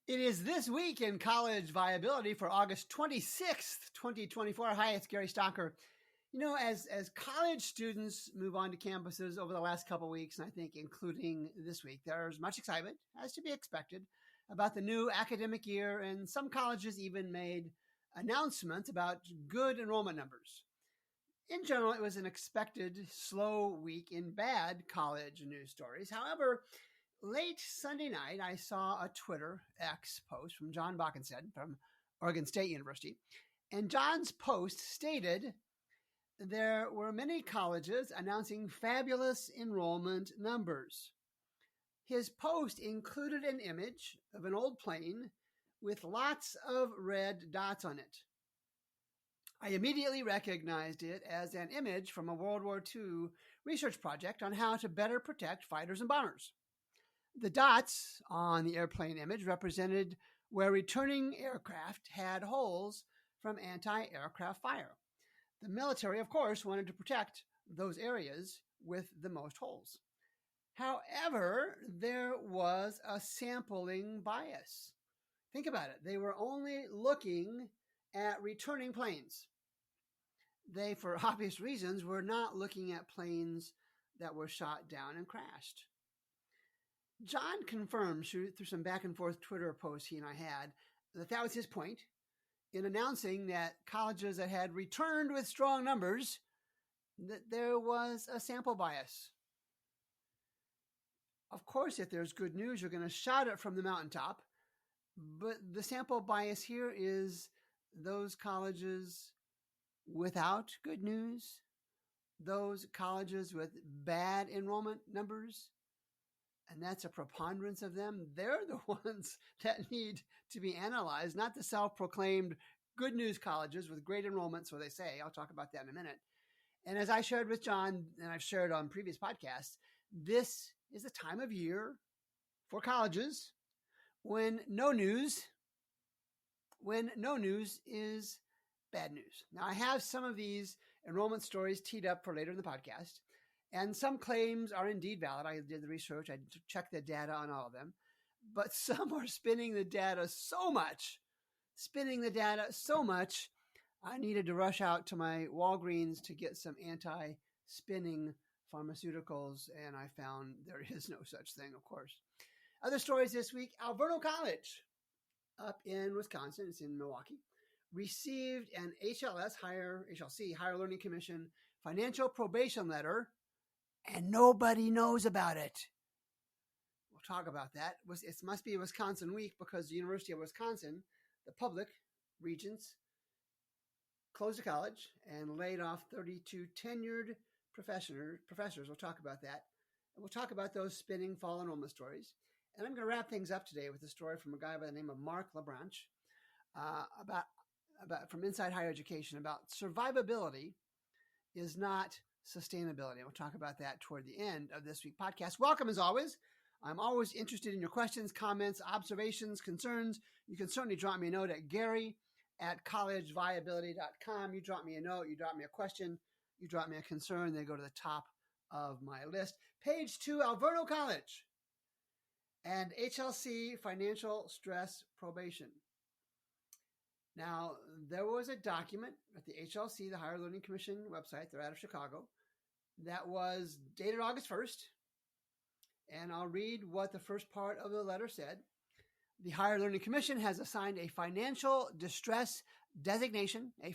It is This Week in College Viability for August 26th, 2024. Hi, it's Gary Stocker. You know, as college students move on to campuses over the last couple of weeks, and I think including this week, there's much excitement, as to be expected, about the new academic year, and some colleges even made announcements about good enrollment numbers. In general, it was an expected slow week in bad college news stories. However, late Sunday night, I saw a Twitter X post from Jon Boeckenstedt from Oregon State University. And Jon's post stated there were many colleges announcing fabulous enrollment numbers. His post included an image of an old plane with lots of red dots on it. I immediately recognized it as an image from a World War II research project on how to better protect fighters and bombers. The dots on the airplane image represented where returning aircraft had holes from anti-aircraft fire. The military, of course, wanted to protect those areas with the most holes. However, there was a sampling bias. Think about it. They were only looking at returning planes. They, for obvious reasons, were not looking at planes that were shot down and crashed. Jon confirmed through some back and forth Twitter posts he and I had that was his point in announcing that colleges that had returned with strong numbers, that there was a sample bias. Of course, if there's good news, you're going to shout it from the mountaintop. But the sample bias here is those colleges without good news, those colleges with bad enrollment numbers, and that's a preponderance of them. They're the ones that need to be analyzed, not the self-proclaimed good news colleges with great enrollment, so they say. I'll talk about that in a minute. And as I shared with Jon, and I've shared on previous podcasts, this is a time of year for colleges when no news is bad news. Now, I have some of these enrollment stories teed up for later in the podcast. And some claims are indeed valid. I did the research. I checked the data on all of them. But some are spinning the data so much, I needed to rush out to my Walgreens to get some anti-spinning pharmaceuticals. And I found there is no such thing, of course. Other stories this week, Alverno College up in Wisconsin, it's in Milwaukee, received an HLC, Higher Learning Commission, financial probation letter, and nobody knows about it. We'll talk about that. It must be a Wisconsin week because the University of Wisconsin, the public, Regents, closed the college and laid off 32 tenured professors. We'll talk about that. And we'll talk about those spinning fall enrollment stories. And I'm going to wrap things up today with a story from a guy by the name of Mark Branche about from Inside Higher Education about survivability is not sustainability. We'll talk about that toward the end of this week's podcast. Welcome as always. I'm always interested in your questions, comments, observations, concerns. You can certainly drop me a note at gary@collegeviability.com. You drop me a note, you drop me a question, you drop me a concern, they go to the top of my list. Page 2, Alverno College and HLC financial stress probation. Now, there was a document at the HLC, the Higher Learning Commission website, they're out of Chicago, that was dated August 1st. And I'll read what the first part of the letter said. The Higher Learning Commission has assigned a financial distress designation to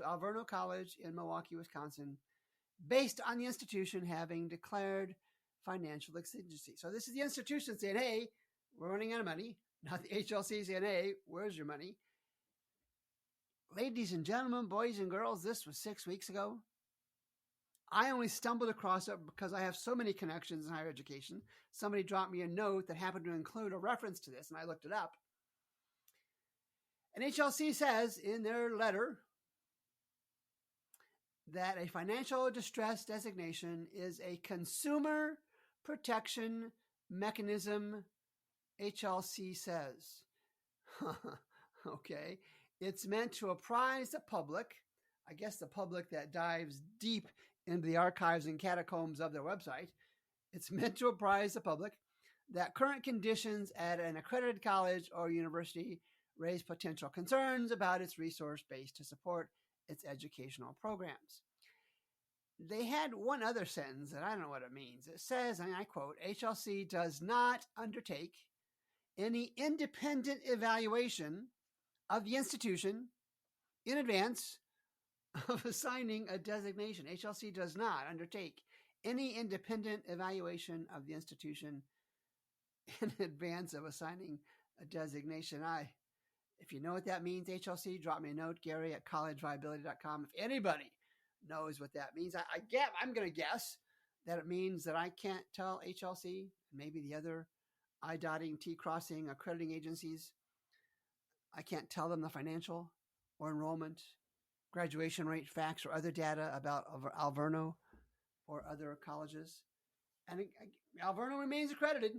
Alverno College in Milwaukee, Wisconsin, based on the institution having declared financial exigency. So this is the institution saying, hey, we're running out of money. Not the HLC saying, hey, where's your money? Ladies and gentlemen, boys and girls, this was 6 weeks ago. I only stumbled across it because I have so many connections in higher education. Somebody dropped me a note that happened to include a reference to this, and I looked it up. And HLC says in their letter that a financial distress designation is a consumer protection mechanism, HLC says. Okay. It's meant to apprise the public, I guess the public that dives deep into the archives and catacombs of their website. It's meant to apprise the public that current conditions at an accredited college or university raise potential concerns about its resource base to support its educational programs. They had one other sentence that I don't know what it means. It says, and I quote, HLC does not undertake any independent evaluation of the institution in advance of assigning a designation. HLC does not undertake any independent evaluation of the institution in advance of assigning a designation. If you know what that means, HLC, drop me a note, Gary at collegeviability.com. If anybody knows what that means, I'm going to guess that it means that I can't tell HLC, maybe the other I-dotting, T-crossing accrediting agencies, I can't tell them the financial or enrollment, graduation rate facts, or other data about Alverno or other colleges. And Alverno remains accredited.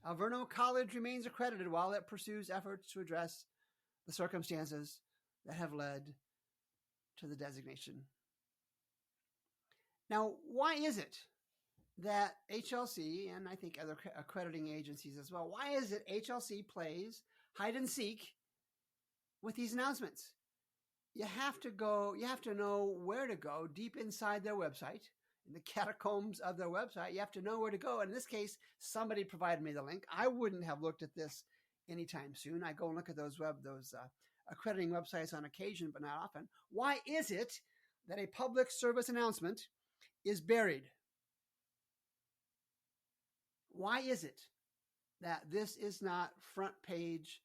Alverno College remains accredited while it pursues efforts to address the circumstances that have led to the designation. Now, why is it that HLC, and I think other accrediting agencies as well, why is it HLC plays hide and seek with these announcements? You have to know where to go deep inside their website, in the catacombs of their website. You have to know where to go. And in this case, somebody provided me the link. I wouldn't have looked at this anytime soon. I go and look at those accrediting websites on occasion, but not often. Why is it that a public service announcement is buried? Why is it that this is not front page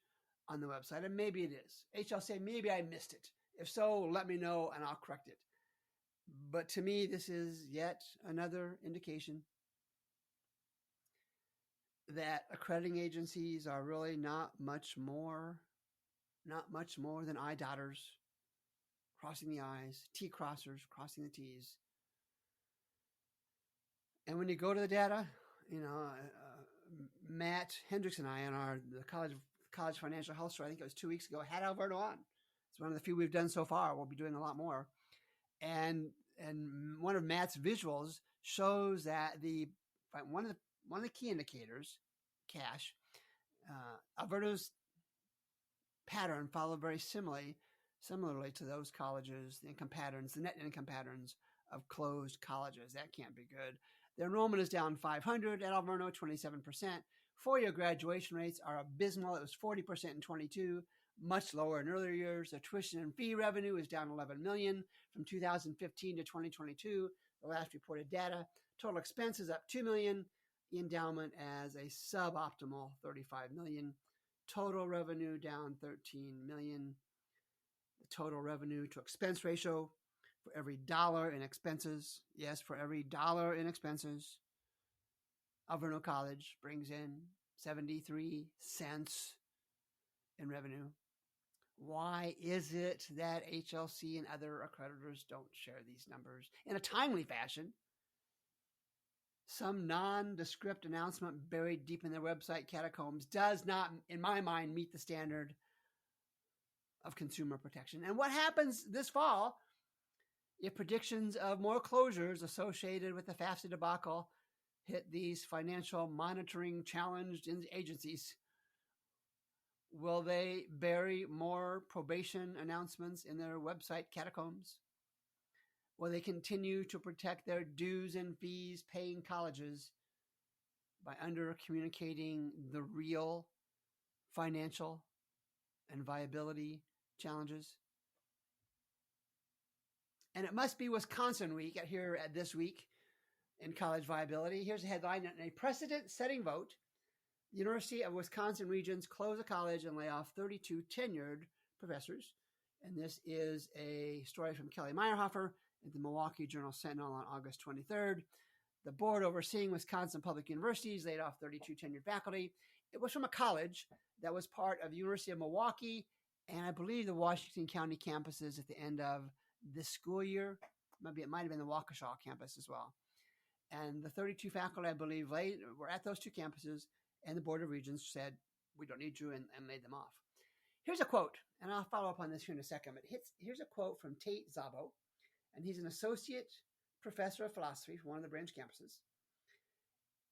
on the website? And maybe it is. HLC, maybe I missed it. If so, let me know and I'll correct it. But to me, this is yet another indication that accrediting agencies are really not much more than I-dotters, crossing the I's, T-crossers, crossing the T's. And when you go to the data, Matt Hendricks and I on the college financial health story, I think it was 2 weeks ago, had Alverno on. It's one of the few we've done so far. We'll be doing a lot more. And one of Matt's visuals shows that one of the key indicators, cash, Alverno's pattern followed very similarly to those colleges, the income patterns, the net income patterns of closed colleges. That can't be good. Their enrollment is down 500 at Alverno, 27%. Four-year graduation rates are abysmal. It was 40% in 22, much lower in earlier years. The tuition and fee revenue is down $11 million from 2015 to 2022, the last reported data. Total expenses up $2 million. Endowment as a suboptimal $35 million. Total revenue down $13 million. The total revenue to expense ratio for every dollar in expenses. Yes, for every dollar in expenses, Alverno College brings in 73 cents in revenue. Why is it that HLC and other accreditors don't share these numbers in a timely fashion? Some nondescript announcement buried deep in their website catacombs does not, in my mind, meet the standard of consumer protection. And what happens this fall if predictions of more closures associated with the FAFSA debacle hit these financial monitoring challenged agencies? Will they bury more probation announcements in their website catacombs? Will they continue to protect their dues and fees paying colleges by under-communicating the real financial and viability challenges? And it must be Wisconsin week here at this week in college viability. Here's a headline: in a precedent-setting vote, the University of Wisconsin Regents close a college and lay off 32 tenured professors. And this is a story from Kelly Meyerhofer at the Milwaukee Journal Sentinel on August 23rd. The board overseeing Wisconsin public universities laid off 32 tenured faculty. It was from a college that was part of the University of Milwaukee and I believe the Washington County campuses at the end of this school year. It might have been the Waukesha campus as well. And the 32 faculty, I believe, were at those two campuses, and the Board of Regents said, we don't need you, and laid them off. Here's a quote, and I'll follow up on this here in a second, but here's a quote from Tate Szabo, and he's an associate professor of philosophy for one of the Branche campuses.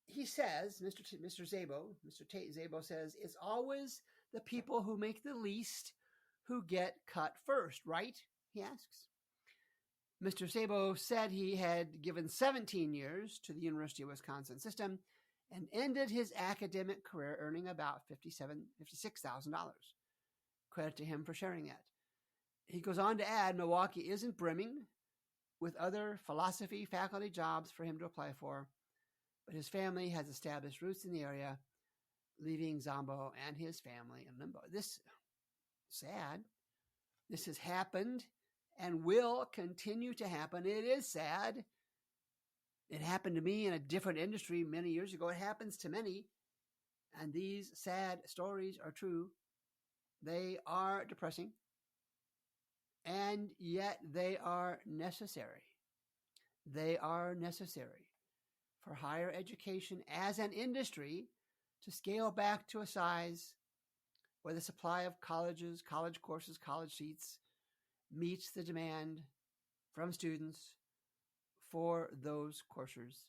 he says, Mr. Tate Szabo says, it's always the people who make the least who get cut first, right? He asks. Mr. Szabo said he had given 17 years to the University of Wisconsin system and ended his academic career earning about $56,000. Credit to him for sharing that. He goes on to add, Milwaukee isn't brimming with other philosophy faculty jobs for him to apply for, but his family has established roots in the area, leaving Szabo and his family in limbo. This sad. This has happened and will continue to happen. It is sad. It happened to me in a different industry many years ago. It happens to many, and these sad stories are true. They are depressing, and yet they are necessary. They are necessary for higher education as an industry to scale back to a size where the supply of colleges, college courses, college seats meets the demand from students for those courses.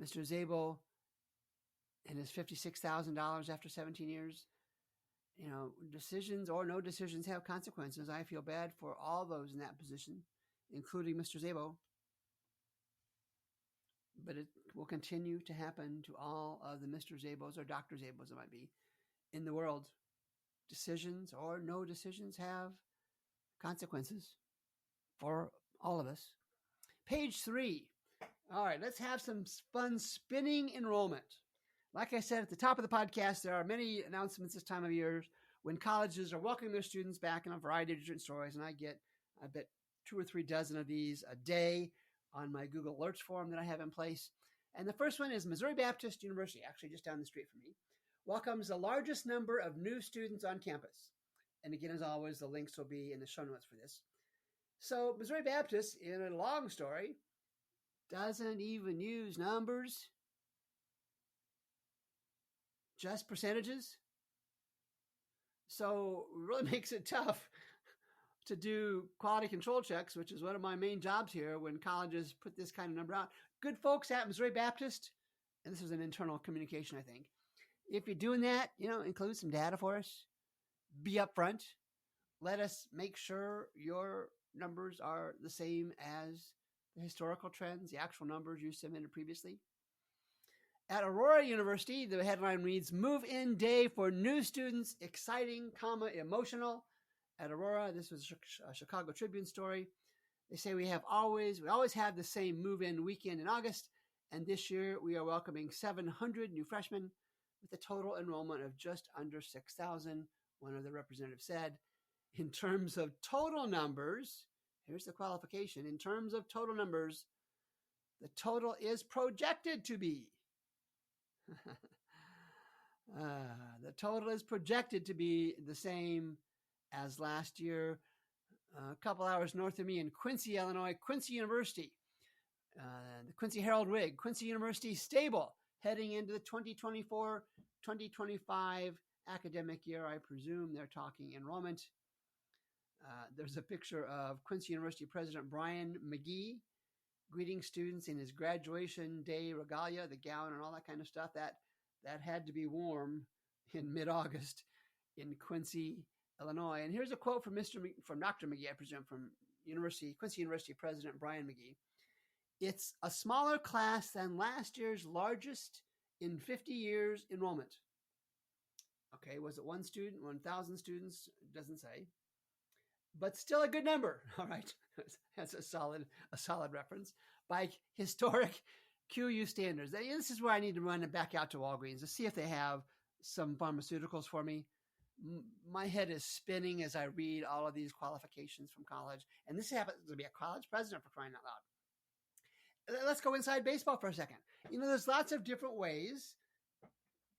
Mr. Szabo and his $56,000 after 17 years, decisions or no decisions have consequences. I feel bad for all those in that position, including Mr. Szabo. But it will continue to happen to all of the Mr. Szabos or Dr. Szabos it might be in the world. Decisions or no decisions have consequences for all of us. Page 3. All right, let's have some fun spinning enrollment. Like I said at the top of the podcast, there are many announcements this time of year when colleges are welcoming their students back in a variety of different stories, and I bet 2 or 3 dozen of these a day on my Google Alerts form that I have in place. And the first one is Missouri Baptist University, actually just down the street from me, welcomes the largest number of new students on campus. And again, as always, the links will be in the show notes for this. So Missouri Baptist, in a long story, doesn't even use numbers, just percentages. So it really makes it tough to do quality control checks, which is one of my main jobs here when colleges put this kind of number out. Good folks at Missouri Baptist, and this is an internal communication, I think. If you're doing that, include some data for us. Be upfront. Let us make sure your numbers are the same as the historical trends, the actual numbers you submitted previously. At Aurora University, the headline reads, Move-in day for new students, exciting, emotional. At Aurora, this was a Chicago Tribune story. They say we always have the same move-in weekend in August, and this year we are welcoming 700 new freshmen with a total enrollment of just under 6,000, one of the representatives said. In terms of total numbers, here's the qualification. In terms of total numbers, the total is projected to be. The total is projected to be the same as last year. A couple hours north of me in Quincy, Illinois, Quincy University, the Quincy Herald-Whig, Quincy University stable, heading into the 2024-2025 academic year. I presume they're talking enrollment. There's a picture of Quincy University President Brian McGee greeting students in his graduation day regalia, the gown and all that kind of stuff. That had to be warm in mid-August in Quincy, Illinois. And here's a quote from Dr. McGee, I presume, from Quincy University President Brian McGee. It's a smaller class than last year's largest in 50 years enrollment. Okay, was it 1 student, 1,000 students? Doesn't say. But still a good number. All right, that's a solid reference by historic QU standards. This is where I need to run it back out to Walgreens to see if they have some pharmaceuticals for me. My head is spinning as I read all of these qualifications from college. And this happens to be a college president, for crying out loud. Let's go inside baseball for a second. There's lots of different ways.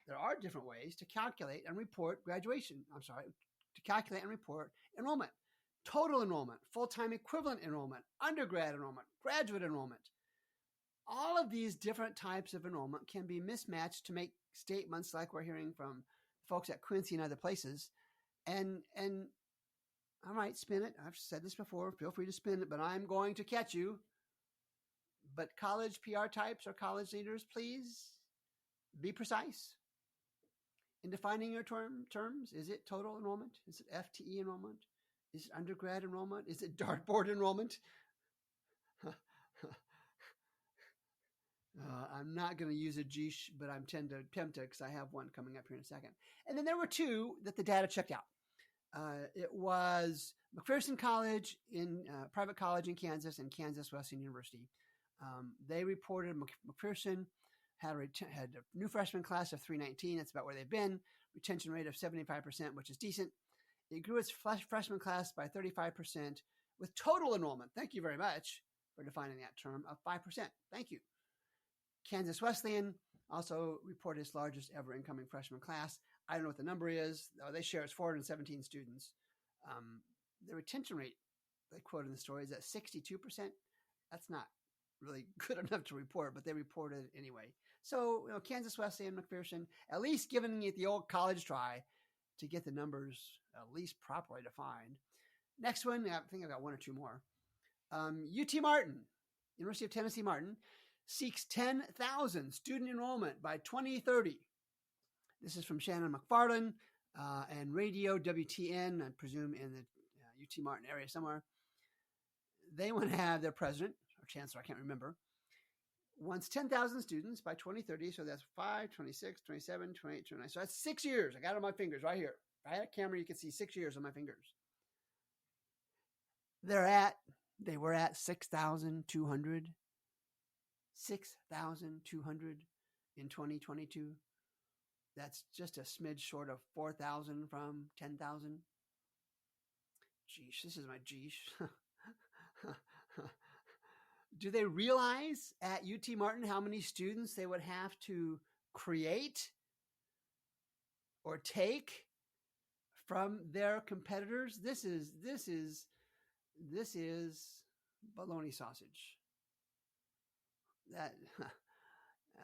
There are different ways to calculate and report to calculate and report enrollment. Total enrollment, full-time equivalent enrollment, undergrad enrollment, graduate enrollment. All of these different types of enrollment can be mismatched to make statements like we're hearing from folks at Quincy and other places. And I might spin it. I've said this before. Feel free to spin it, but I'm going to catch you. But college PR types or college leaders, please be precise in defining your terms. Is it total enrollment? Is it FTE enrollment? Is it undergrad enrollment? Is it dartboard enrollment? I'm not going to use a GESH, but I'm tempted because I have one coming up here in a second. And then there were two that the data checked out. It was McPherson College in private college in Kansas and Kansas Wesleyan University. They reported McPherson had a new freshman class of 319. That's about where they've been. Retention rate of 75%, which is decent. It grew its freshman class by 35% with total enrollment. Thank you very much for defining that term of 5%. Thank you. Kansas Wesleyan also reported its largest ever incoming freshman class. I don't know what the number is. They share it's 417 students. The retention rate they quote in the story is at 62%. That's not really good enough to report, but they reported it anyway. So, Kansas Wesleyan, McPherson, at least giving it the old college try to get the numbers at least properly defined. Next one, I think I've got one or two more. UT Martin, University of Tennessee Martin, seeks 10,000 student enrollment by 2030. This is from Shannon McFarland and Radio WTN, I presume in the UT Martin area somewhere. They want to have their president, or chancellor, I can't remember, wants 10,000 students by 2030. So that's 5, 26, 27, 28, 29. So that's 6 years. I got it on my fingers right here. If I had a camera, you could see 6 years on my fingers. They were at 6,200. 6,200 in 2022. That's just a smidge short of 4,000 from 10,000. Geesh, this is my geesh. Do they realize at UT Martin how many students they would have to create or take from their competitors? This is baloney sausage. That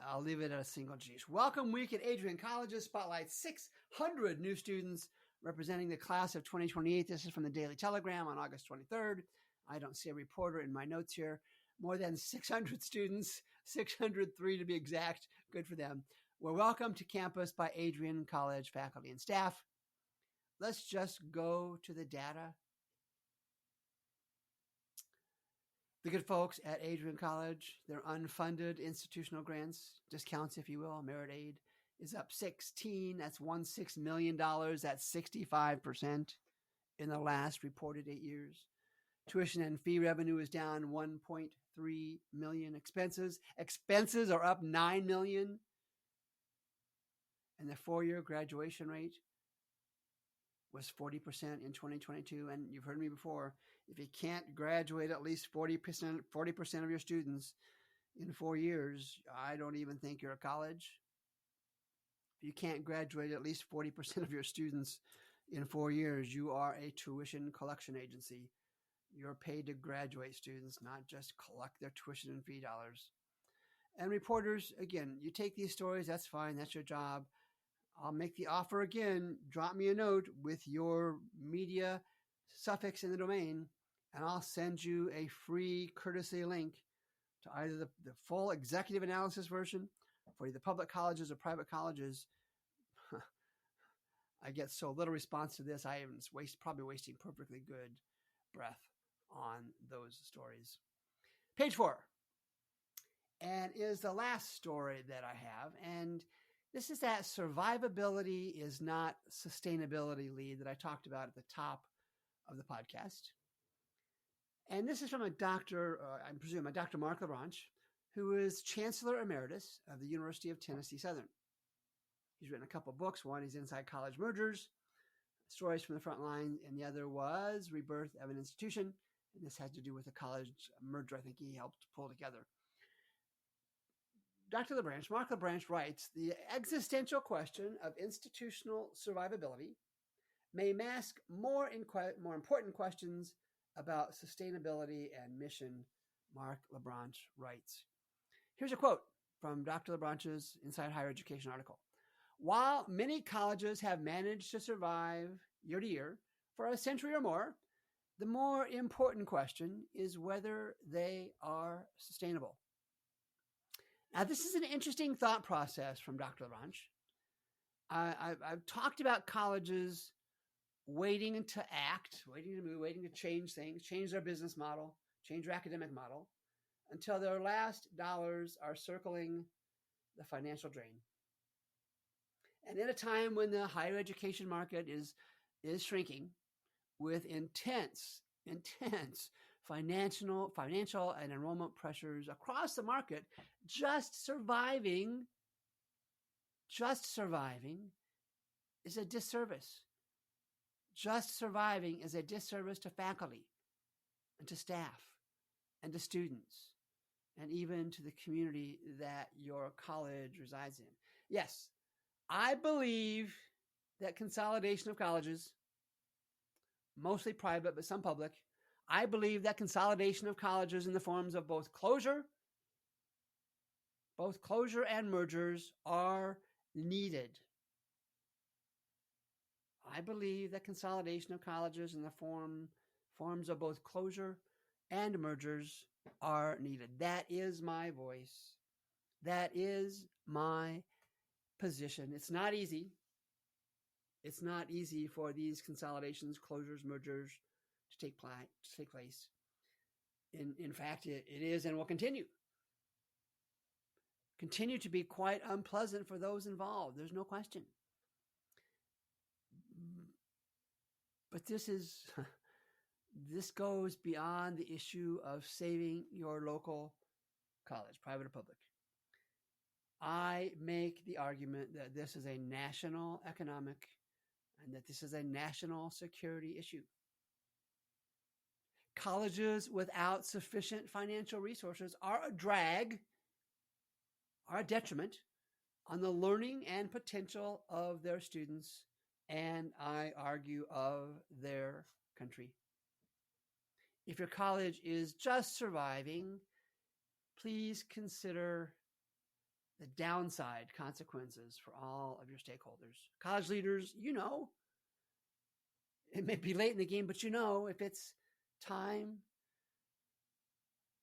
I'll leave it at a single G's. Welcome week at Adrian Colleges spotlights 600 new students representing the class of 2028. This is from the Daily Telegram on August 23rd. I don't see a reporter in my notes here. More than 600 students, 603 to be exact. Good for them. Were welcomed to campus by Adrian College faculty and staff. Let's just go to the data. The good folks at Adrian College, their unfunded institutional grants, discounts, if you will, merit aid, is up 16. That's $16 million. That's 65% in the last reported 8 years. Tuition and fee revenue is down 1.3 million. Expenses are up 9 million. And the 4-year graduation rate was 40% in 2022. And you've heard me before, if you can't graduate at least 40% of your students in 4 years, I don't even think you're a college. If you can't graduate at least 40% of your students in 4 years, you are a tuition collection agency. You're paid to graduate students, not just collect their tuition and fee dollars. And reporters, again, you take these stories, that's fine, that's your job. I'll make the offer again. Drop me a note with your media suffix in the domain, and I'll send you a free courtesy link to either the full executive analysis version for either public colleges or private colleges. I get so little response to this, I am probably wasting perfectly good breath on those stories. Page 4, and is the last story that I have, and this is that survivability is not sustainability lead that I talked about at the top of the podcast. And this is from a Dr. Mark LaBranche, who is Chancellor Emeritus of the University of Tennessee Southern. He's written a couple books. One is Inside College Mergers, Stories from the Front Line, and the other was Rebirth of an Institution. And this had to do with a college merger I think he helped pull together. Mark LaBranche writes, the existential question of institutional survivability may mask more important questions about sustainability and mission, Mark LaBranche writes. Here's a quote from Dr. LaBranche's Inside Higher Education article. While many colleges have managed to survive year to year for a century or more, the more important question is whether they are sustainable. Now, this is an interesting thought process from Dr. Branche. I've talked about colleges waiting to act, waiting to move, waiting to change things, change their business model, change their academic model, until their last dollars are circling the financial drain. And at a time when the higher education market is shrinking with intense financial and enrollment pressures across the market, just surviving is a disservice. Just surviving is a disservice to faculty and to staff and to students and even to the community that your college resides in. Yes, I believe that consolidation of colleges, mostly private, but some public, I believe that consolidation of colleges in the forms of both closure and mergers are needed. I believe that consolidation of colleges in the forms of both closure and mergers are needed. That is my voice. That is my position. It's not easy. It's not easy for these consolidations, closures, mergers to take place. In fact, it is and will continue to be quite unpleasant for those involved. There's no question. But this goes beyond the issue of saving your local college, private or public. I make the argument that this is a national economic and that this is a national security issue. Colleges without sufficient financial resources are a drag, are a detriment on the learning and potential of their students, and I argue of their country. If your college is just surviving, please consider the downside consequences for all of your stakeholders. College leaders, it may be late in the game, but if it's time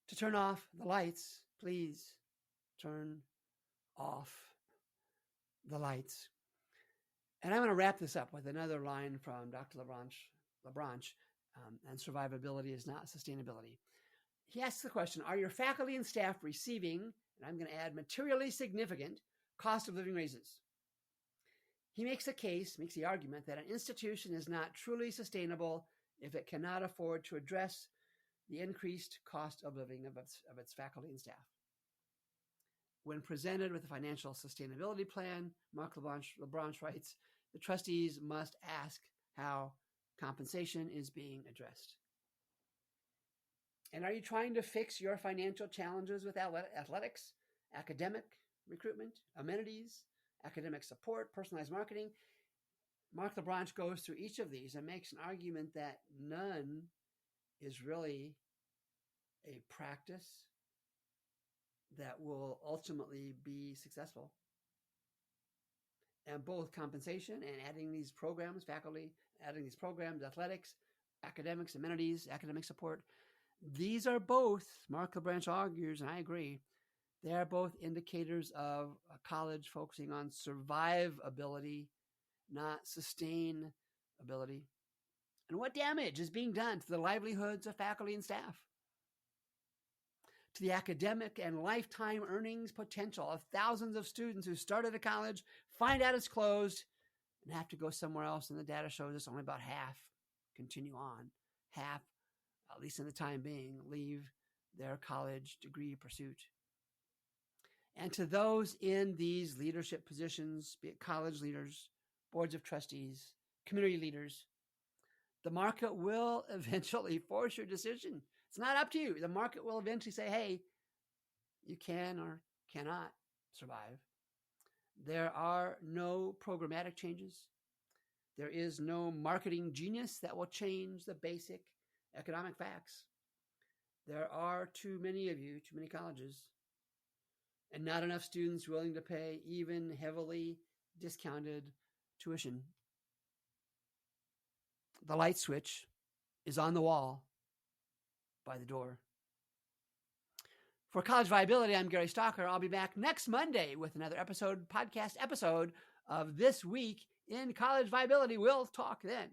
to turn off the lights, please turn off the lights. And I'm going to wrap this up with another line from Dr. LaBranche, and survivability is not sustainability. He asks the question, are your faculty and staff receiving, and I'm going to add materially significant, cost of living raises? He makes the argument that an institution is not truly sustainable if it cannot afford to address the increased cost of living of its faculty and staff. When presented with a financial sustainability plan, Mark LaBranche writes, the trustees must ask how compensation is being addressed. And are you trying to fix your financial challenges with athletics, academic recruitment, amenities, academic support, personalized marketing? Mark LaBranche goes through each of these and makes an argument that none is really a practice that will ultimately be successful. And both compensation and adding these programs, faculty, adding these programs, athletics, academics, amenities, academic support, these are both, Mark LaBranche argues, and I agree, they are both indicators of a college focusing on survivability, not sustainability. And what damage is being done to the livelihoods of faculty and staff, to the academic and lifetime earnings potential of thousands of students who started at college, find out it's closed, and have to go somewhere else. And the data shows us only about half continue on. Half, at least in the time being, leave their college degree pursuit. And to those in these leadership positions, be it college leaders, boards of trustees, community leaders, the market will eventually force your decision. It's not up to you. The market will eventually say, hey, you can or cannot survive. There are no programmatic changes. There is no marketing genius that will change the basic economic facts. There are too many of you, too many colleges, and not enough students willing to pay even heavily discounted tuition. The light switch is on the wall by the door. For College Viability, I'm Gary Stalker. I'll be back next Monday with another podcast episode of This Week in College Viability. We'll talk then.